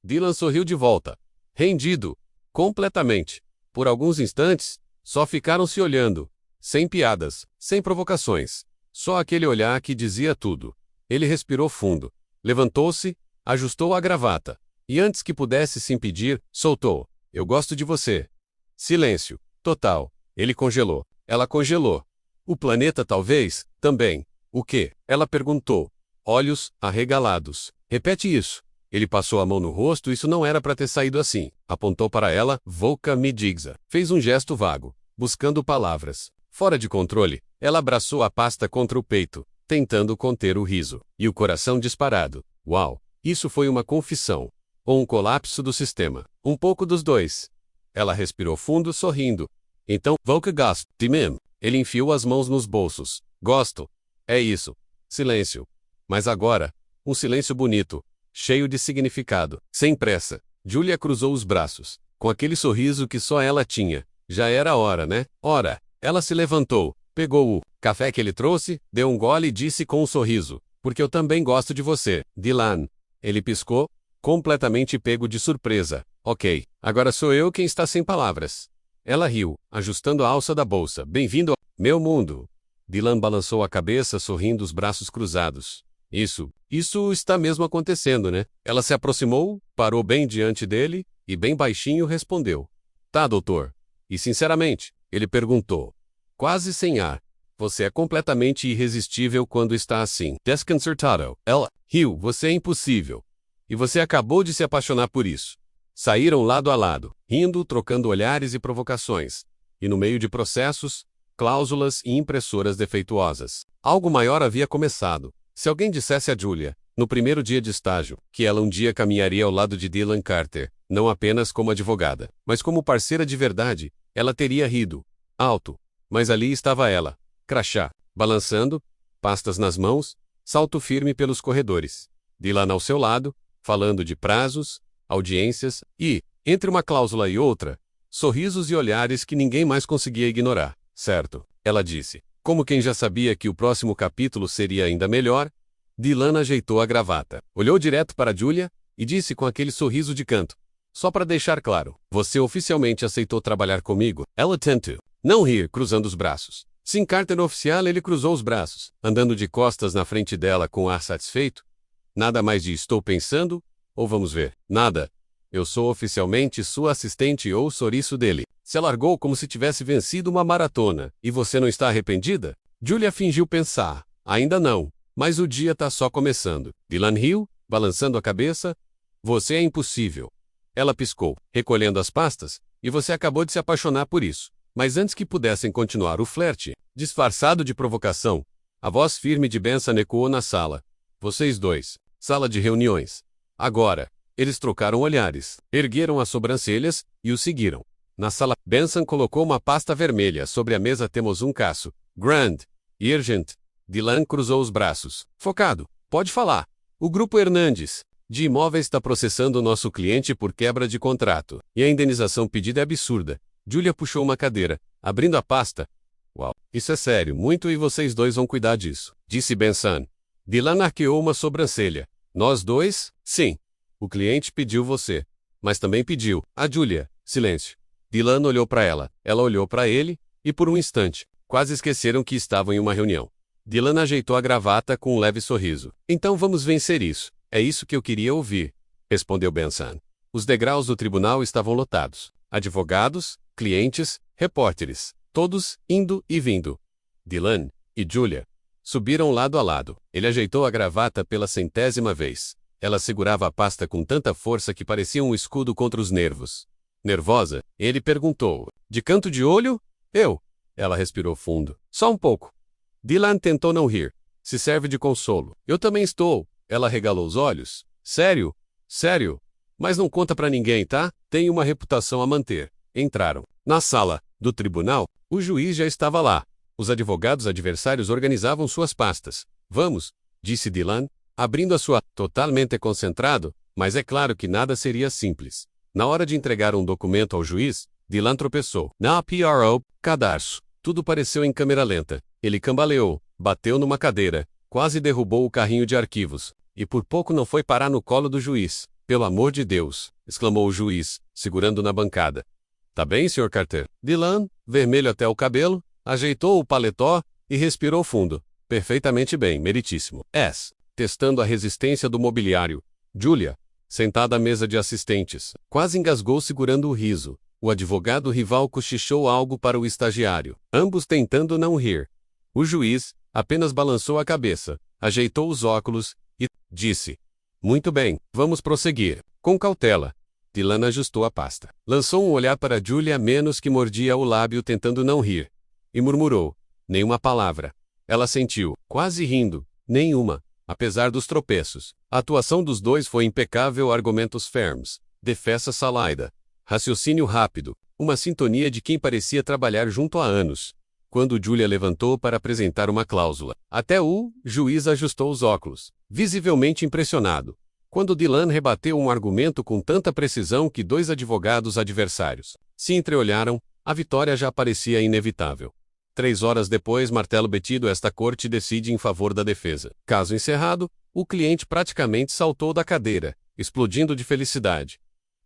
Dylan sorriu de volta. Rendido. Completamente. Por alguns instantes, só ficaram se olhando. Sem piadas, sem provocações. Só aquele olhar que dizia tudo. Ele respirou fundo. Levantou-se, ajustou a gravata. E antes que pudesse se impedir, soltou. Eu gosto de você. Silêncio. Total. Ele congelou. Ela congelou. O planeta talvez, também. O quê? Ela perguntou. Olhos arregalados. Repete isso. Ele passou a mão no rosto. Isso não era para ter saído assim. Apontou para ela. Volca me diga. Fez um gesto vago, buscando palavras. Fora de controle, ela abraçou a pasta contra o peito, tentando conter o riso. E o coração disparado. Uau! Isso foi uma confissão. Ou um colapso do sistema. Um pouco dos dois. Ela respirou fundo, sorrindo. Então, Volca gosta de mim. Ele enfiou as mãos nos bolsos. Gosto. É isso. Silêncio. Mas agora, um silêncio bonito, cheio de significado. Sem pressa, Julia cruzou os braços, com aquele sorriso que só ela tinha. Já era hora, né? Ora. Ela se levantou, pegou o café que ele trouxe, deu um gole e disse com um sorriso. Porque eu também gosto de você, Dylan. Ele piscou, completamente pego de surpresa. Ok, agora sou eu quem está sem palavras. Ela riu, ajustando a alça da bolsa. Bem-vindo ao meu mundo. Dylan balançou a cabeça, sorrindo, os braços cruzados. Isso está mesmo acontecendo, né? Ela se aproximou, parou bem diante dele, e bem baixinho respondeu. Tá, doutor. E sinceramente, ele perguntou. Quase sem ar. Você é completamente irresistível quando está assim. Desconcertado. Ela riu. Você é impossível. E você acabou de se apaixonar por isso. Saíram lado a lado, rindo, trocando olhares e provocações. E no meio de processos, cláusulas e impressoras defeituosas. Algo maior havia começado. Se alguém dissesse a Julia, no primeiro dia de estágio, que ela um dia caminharia ao lado de Dylan Carter, não apenas como advogada, mas como parceira de verdade, ela teria rido. Alto. Mas ali estava ela. Crachá. Balançando, pastas nas mãos, salto firme pelos corredores. Dylan ao seu lado, falando de prazos, audiências e, entre uma cláusula e outra, sorrisos e olhares que ninguém mais conseguia ignorar. Certo, ela disse. Como quem já sabia que o próximo capítulo seria ainda melhor, Dylan ajeitou a gravata, olhou direto para Julia e disse com aquele sorriso de canto. Só para deixar claro, você oficialmente aceitou trabalhar comigo? Ela tentou não rir, cruzando os braços. Sim, Carter oficial, ele cruzou os braços, andando de costas na frente dela com ar satisfeito. Nada mais de estou pensando, ou vamos ver, nada. Eu sou oficialmente sua assistente ou sorriso dele. Se alargou como se tivesse vencido uma maratona. E você não está arrependida? Julia fingiu pensar. Ainda não. Mas o dia tá só começando. Dylan riu, balançando a cabeça. Você é impossível. Ela piscou, recolhendo as pastas, e você acabou de se apaixonar por isso. Mas antes que pudessem continuar o flerte, disfarçado de provocação, a voz firme de Benson ecoou na sala. Vocês dois. Sala de reuniões. Agora. Eles trocaram olhares, ergueram as sobrancelhas e o seguiram. Na sala, Benson colocou uma pasta vermelha sobre a mesa. Temos um caso. Grand. Urgent. Dylan cruzou os braços. Focado. Pode falar. O Grupo Hernandes de Imóveis está processando o nosso cliente por quebra de contrato. E a indenização pedida é absurda. Julia puxou uma cadeira, abrindo a pasta. Uau, isso é sério, muito, e vocês dois vão cuidar disso, disse Benson. Dylan arqueou uma sobrancelha. Nós dois? Sim. O cliente pediu você. Mas também pediu a Julia. Silêncio. Dylan olhou para ela. Ela olhou para ele, e por um instante, quase esqueceram que estavam em uma reunião. Dylan ajeitou a gravata com um leve sorriso. Então vamos vencer isso. É isso que eu queria ouvir, respondeu Benson. Os degraus do tribunal estavam lotados. Advogados, clientes, repórteres, todos indo e vindo. Dylan e Julia subiram lado a lado. Ele ajeitou a gravata pela 100ª vez. Ela segurava a pasta com tanta força que parecia um escudo contra os nervos. Nervosa, ele perguntou: de canto de olho? Eu. Ela respirou fundo. Só um pouco. Dylan tentou não rir. Se serve de consolo. Eu também estou. Ela regalou os olhos. Sério? Sério? Mas não conta pra ninguém, tá? Tenho uma reputação a manter. Entraram. Na sala do tribunal, o juiz já estava lá. Os advogados adversários organizavam suas pastas. Vamos, disse Dylan, abrindo a sua, totalmente concentrado, mas é claro que nada seria simples. Na hora de entregar um documento ao juiz, Dylan tropeçou. Na PRO, cadarço. Tudo pareceu em câmera lenta. Ele cambaleou, bateu numa cadeira, quase derrubou o carrinho de arquivos, e por pouco não foi parar no colo do juiz. Pelo amor de Deus, exclamou o juiz, segurando na bancada. Tá bem, Sr. Carter? Dylan, vermelho até o cabelo, ajeitou o paletó e respirou fundo. Perfeitamente bem, meritíssimo. Testando a resistência do mobiliário. Julia, sentada à mesa de assistentes, quase engasgou segurando o riso. O advogado rival cochichou algo para o estagiário, ambos tentando não rir. O juiz apenas balançou a cabeça, ajeitou os óculos e disse: muito bem, vamos prosseguir. Com cautela. Dylan ajustou a pasta. Lançou um olhar para Julia, menos que mordia o lábio tentando não rir. E murmurou: nenhuma palavra. Ela sentiu, quase rindo, nenhuma, apesar dos tropeços. A atuação dos dois foi impecável, argumentos firmes, defesa sólida, raciocínio rápido, uma sintonia de quem parecia trabalhar junto há anos. Quando Julia levantou para apresentar uma cláusula, até o juiz ajustou os óculos, visivelmente impressionado. Quando Dylan rebateu um argumento com tanta precisão que dois advogados adversários se entreolharam, a vitória já parecia inevitável. 3 horas depois, martelo batido, esta corte decide em favor da defesa. Caso encerrado, o cliente praticamente saltou da cadeira, explodindo de felicidade.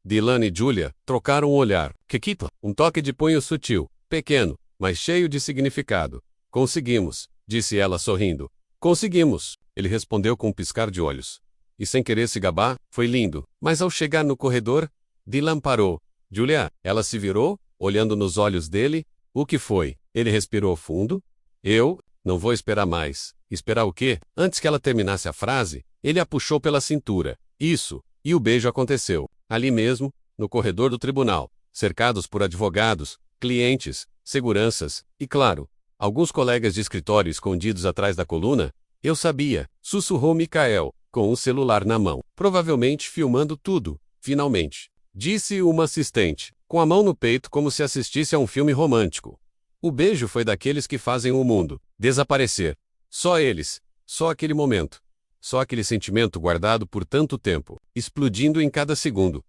Dylan e Julia trocaram um olhar. Kekita, um toque de punho sutil, pequeno, mas cheio de significado. Conseguimos, disse ela sorrindo. Conseguimos, ele respondeu com um piscar de olhos. E sem querer se gabar, foi lindo. Mas ao chegar no corredor, Dylan parou. Julia, ela se virou, olhando nos olhos dele. O que foi? Ele respirou fundo. Eu não vou esperar mais. Esperar o quê? Antes que ela terminasse a frase, ele a puxou pela cintura. Isso. E o beijo aconteceu. Ali mesmo, no corredor do tribunal, cercados por advogados, clientes, seguranças, e claro, alguns colegas de escritório escondidos atrás da coluna. Eu sabia, sussurrou Michael, com um celular na mão, provavelmente filmando tudo, finalmente. Disse uma assistente, com a mão no peito como se assistisse a um filme romântico. O beijo foi daqueles que fazem o mundo desaparecer. Só eles, só aquele momento. Só aquele sentimento guardado por tanto tempo, explodindo em cada segundo.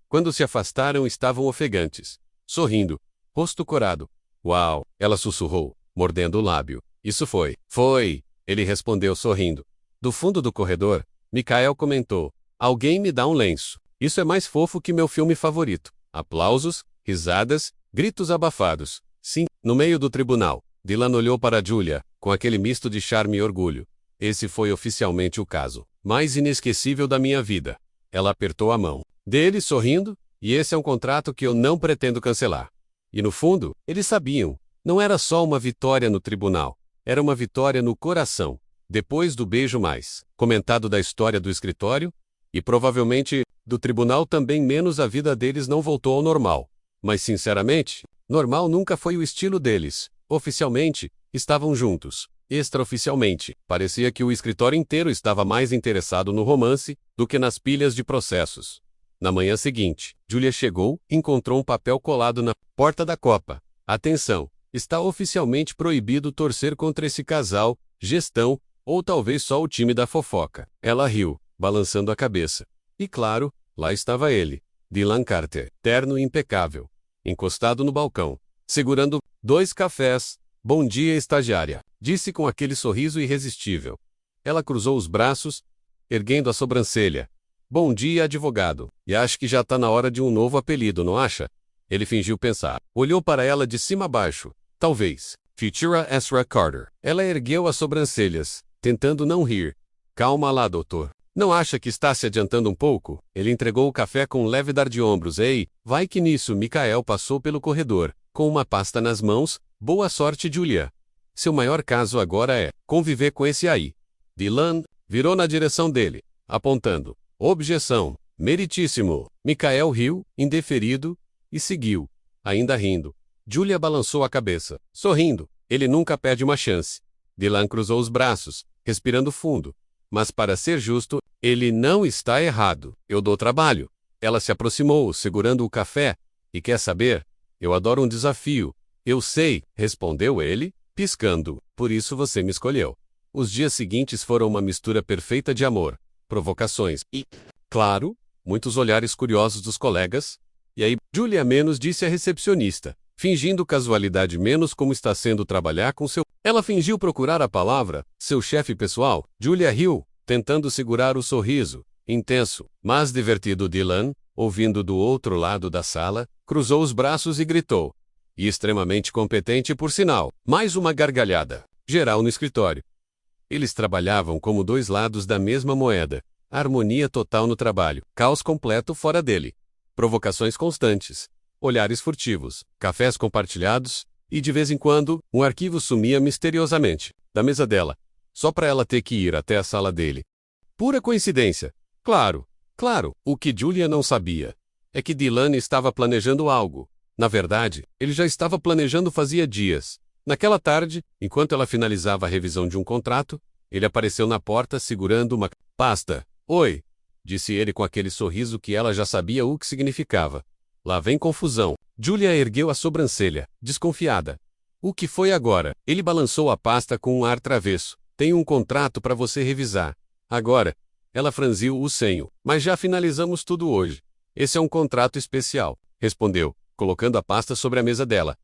Quando se afastaram, estavam ofegantes, sorrindo, rosto corado. Uau, ela sussurrou, mordendo o lábio. Isso foi. Foi, ele respondeu sorrindo. Do fundo do corredor, Michael comentou: alguém me dá um lenço. Isso é mais fofo que meu filme favorito. Aplausos, risadas, gritos abafados. Sim, no meio do tribunal, Dylan olhou para Julia, com aquele misto de charme e orgulho. Esse foi oficialmente o caso mais inesquecível da minha vida. Ela apertou a mão dele, sorrindo, e esse é um contrato que eu não pretendo cancelar. E no fundo, eles sabiam, não era só uma vitória no tribunal, era uma vitória no coração. Depois do beijo mais comentado da história do escritório, e provavelmente do tribunal também, menos a vida deles não voltou ao normal. Mas sinceramente, normal nunca foi o estilo deles. Oficialmente, estavam juntos. Extraoficialmente, parecia que o escritório inteiro estava mais interessado no romance do que nas pilhas de processos. Na manhã seguinte, Julia chegou e encontrou um papel colado na porta da copa. Atenção, está oficialmente proibido torcer contra esse casal, gestão, ou talvez só o time da fofoca. Ela riu, balançando a cabeça. E claro, lá estava ele, Dylan Carter, terno impecável, encostado no balcão, segurando 2 cafés, Bom dia, estagiária, disse com aquele sorriso irresistível. Ela cruzou os braços, erguendo a sobrancelha. Bom dia, advogado. E acho que já tá na hora de um novo apelido, não acha? Ele fingiu pensar. Olhou para ela de cima a baixo. Talvez. Futura Ezra Carter. Ela ergueu as sobrancelhas, tentando não rir. Calma lá, doutor. Não acha que está se adiantando um pouco? Ele entregou o café com um leve dar de ombros. Ei, vai que nisso Michael passou pelo corredor, com uma pasta nas mãos. Boa sorte, Julia. Seu maior caso agora é conviver com esse aí. Dylan virou na direção dele, apontando. Objeção. Meritíssimo. Michael riu, indeferido, e seguiu, ainda rindo. Julia balançou a cabeça, sorrindo. Ele nunca perde uma chance. Dylan cruzou os braços, respirando fundo. Mas para ser justo, ele não está errado. Eu dou trabalho. Ela se aproximou, segurando o café. E quer saber? Eu adoro um desafio. Eu sei, respondeu ele, piscando. Por isso você me escolheu. Os dias seguintes foram uma mistura perfeita de amor, provocações e, claro, muitos olhares curiosos dos colegas. E aí, Julia menos disse a recepcionista, fingindo casualidade menos como está sendo trabalhar com seu... Ela fingiu procurar a palavra, seu chefe pessoal. Julia riu, tentando segurar o sorriso, intenso, mas divertido. Dylan, ouvindo do outro lado da sala, cruzou os braços e gritou. E extremamente competente por sinal, mais uma gargalhada, geral no escritório. Eles trabalhavam como dois lados da mesma moeda, harmonia total no trabalho, caos completo fora dele, provocações constantes, olhares furtivos, cafés compartilhados, e de vez em quando, um arquivo sumia misteriosamente da mesa dela, só para ela ter que ir até a sala dele. Pura coincidência. Claro. O que Julia não sabia é que Dylan estava planejando algo. Na verdade, ele já estava planejando fazia dias. Naquela tarde, enquanto ela finalizava a revisão de um contrato, ele apareceu na porta segurando uma pasta. Oi, disse ele com aquele sorriso que ela já sabia o que significava. Lá vem confusão. Julia ergueu a sobrancelha, desconfiada. O que foi agora? Ele balançou a pasta com um ar travesso. Tenho um contrato para você revisar. Agora, ela franziu o senho. Mas já finalizamos tudo hoje. Esse é um contrato especial, respondeu, colocando a pasta sobre a mesa dela.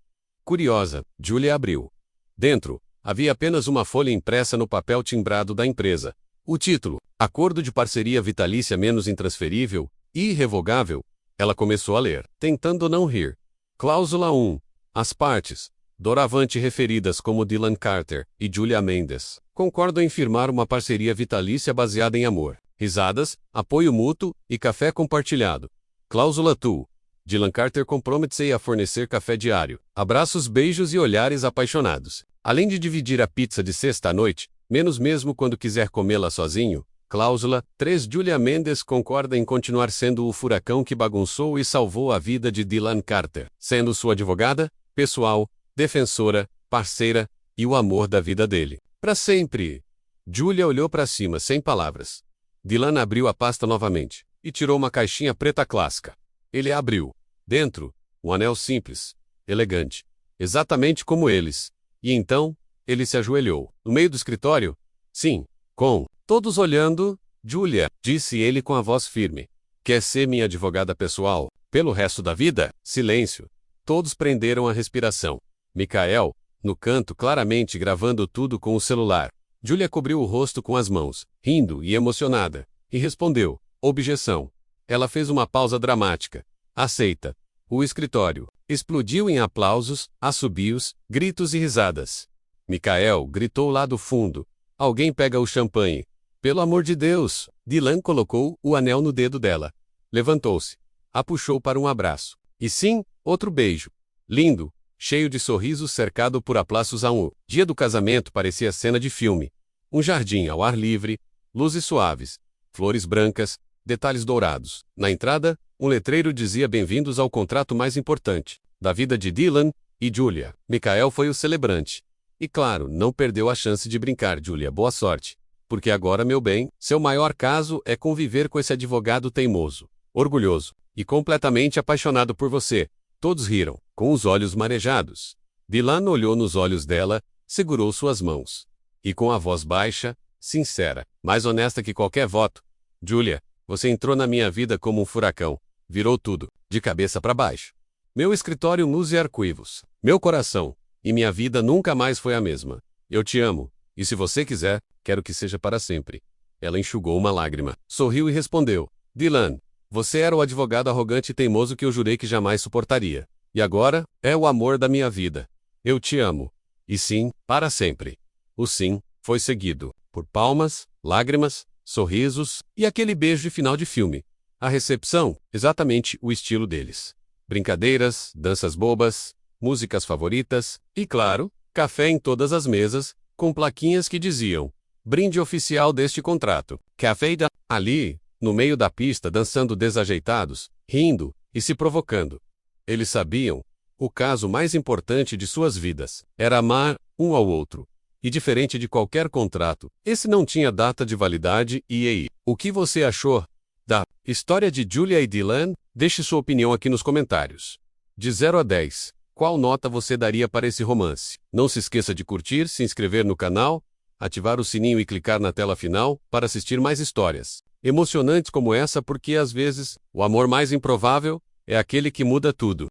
Curiosa, Julia abriu. Dentro, havia apenas uma folha impressa no papel timbrado da empresa. O título, Acordo de Parceria Vitalícia Menos Intransferível e Irrevogável. Ela começou a ler, tentando não rir. Cláusula 1. As partes, doravante referidas como Dylan Carter e Julia Mendes, concordam em firmar uma parceria vitalícia baseada em amor, risadas, apoio mútuo e café compartilhado. Cláusula 2. Dylan Carter compromete-se a fornecer café diário, abraços, beijos e olhares apaixonados. Além de dividir a pizza de sexta à noite, menos mesmo quando quiser comê-la sozinho. Cláusula 3. Julia Mendes concorda em continuar sendo o furacão que bagunçou e salvou a vida de Dylan Carter, sendo sua advogada, pessoal, defensora, parceira e o amor da vida dele. Para sempre. Julia olhou para cima sem palavras. Dylan abriu a pasta novamente e tirou uma caixinha preta clássica. Ele a abriu. Dentro, um anel simples, elegante, exatamente como eles. E então, ele se ajoelhou. No meio do escritório? Sim, com todos olhando. Julia, disse ele com a voz firme. Quer ser minha advogada pessoal? Pelo resto da vida? Silêncio. Todos prenderam a respiração. Michael, no canto, claramente gravando tudo com o celular. Julia cobriu o rosto com as mãos, rindo e emocionada, e respondeu. Objeção. Ela fez uma pausa dramática. Aceita. O escritório explodiu em aplausos, assobios, gritos e risadas. Michael gritou lá do fundo. Alguém pega o champanhe. Pelo amor de Deus! Dylan colocou o anel no dedo dela. Levantou-se. A puxou para um abraço. E sim, outro beijo. Lindo, cheio de sorrisos, cercado por aplausos. O dia do casamento parecia cena de filme. Um jardim ao ar livre, luzes suaves, flores brancas, detalhes dourados. Na entrada, um letreiro dizia bem-vindos ao contrato mais importante da vida de Dylan e Julia. Michael foi o celebrante. E claro, não perdeu a chance de brincar. Julia, boa sorte. Porque agora, meu bem, seu maior caso é conviver com esse advogado teimoso, orgulhoso e completamente apaixonado por você. Todos riram, com os olhos marejados. Dylan olhou nos olhos dela, segurou suas mãos. E com a voz baixa, sincera, mais honesta que qualquer voto. Julia, você entrou na minha vida como um furacão. Virou tudo, de cabeça para baixo. Meu escritório luz e arquivos. Meu coração. e minha vida nunca mais foi a mesma. Eu te amo, e se você quiser, quero que seja para sempre. Ela enxugou uma lágrima, sorriu e respondeu: Dylan, você era o advogado arrogante e teimoso que eu jurei que jamais suportaria. E agora, é o amor da minha vida. Eu te amo. E sim, para sempre. O sim foi seguido por palmas, lágrimas, sorrisos e aquele beijo de final de filme. A recepção, exatamente o estilo deles. Brincadeiras, danças bobas, músicas favoritas e, claro, café em todas as mesas, com plaquinhas que diziam: brinde oficial deste contrato. Café da... Ali, no meio da pista, dançando desajeitados, rindo e se provocando. Eles sabiam, o caso mais importante de suas vidas era amar um ao outro. E diferente de qualquer contrato, esse não tinha data de validade e aí. O que você achou da história de Julia e Dylan? Deixe sua opinião aqui nos comentários. De 0 a 10, qual nota você daria para esse romance? Não se esqueça de curtir, se inscrever no canal, ativar o sininho e clicar na tela final para assistir mais histórias emocionantes como essa, porque às vezes, o amor mais improvável é aquele que muda tudo.